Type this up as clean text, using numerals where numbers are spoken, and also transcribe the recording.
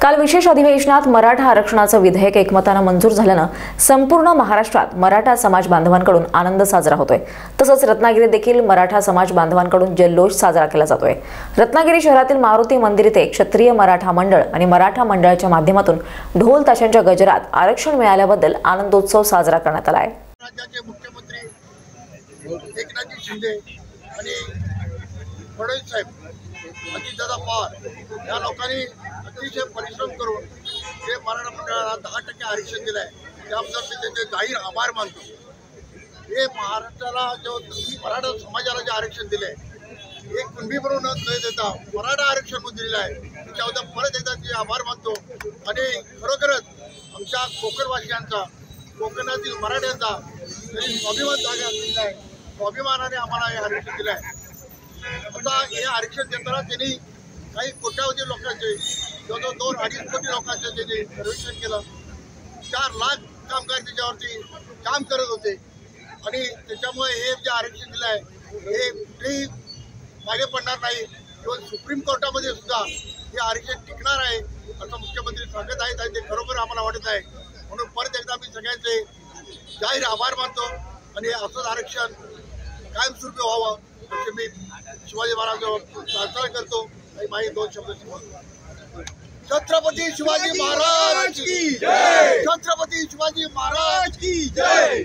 काल विशेष अधिवेशनात मराठा आरक्षणाचं विधेयक एकमतानं मंजूर झाल्यानं संपूर्ण महाराष्ट्रात मराठा समाज बांधवांकडून आनंद साजरा होतोय। तसंच रत्नागिरीत देखील मराठा समाज बांधवांकडून जल्लोष साजरा केला जातोय। रत्नागिरी शहरातील मारुती मंदिर येथे क्षत्रिय मराठा मंडळ आणि मराठा मंडळाच्या माध्यमातून ढोल ताशांच्या गजरात आरक्षण मिळाल्याबद्दल आनंदोत्सव साजरा करण्यात आला आहे। राज्याचे मुख्यमंत्री एकनाथ शिंदे आणि फडणवीस साहेब अजितदादा पवार या लोकांनी अतिशय परिश्रम करून जे मराठा मंडळाला 10% आरक्षण दिलं आहे त्याबद्दल मी त्यांचे जाहीर आभार मानतो। हे महाराष्ट्राला जो मराठा समाजाला जे आरक्षण दिलं आहे हे कुणबी म्हणून न देता मराठा आरक्षण म्हणून दिलेलं आहे त्याबद्दल परत एकदा ते आभार मानतो आणि खरोखरच आमच्या कोकणवासियांचा कोकणातील मराठ्यांचा तरी स्वाभिमान जागा दिला आहे, स्वाभिमानाने आम्हाला हे आरक्षण दिलं आहे। आता हे आरक्षण देताना त्यांनी काही कोट्यावधी लोकांचे जवळजवळ 2-2.5 कोटी लोकांचं त्यांनी सर्वेक्षण केलं। 4 लाख कामगार त्याच्यावरती काम करत होते आणि त्याच्यामुळे हे जे आरक्षण दिलं आहे हे कुठेही मागे पडणार नाही। किंवा सुप्रीम कोर्टामध्ये सुद्धा हे आरक्षण टिकणार आहे असं मुख्यमंत्री सांगत आहेत आणि ते खरोखर आम्हाला वाटत आहे। म्हणून परत एकदा मी सगळ्यांचे जाहीर आभार मानतो आणि असंच आरक्षण कायमस्वरूपी व्हावं असे मी शिवाजी महाराजांवर प्रार्थना करतो आणि माझे 2 शब्द बोलतो। छत्रपती शिवाजी महाराज की जय, छत्रपती शिवाजी महाराज की जय।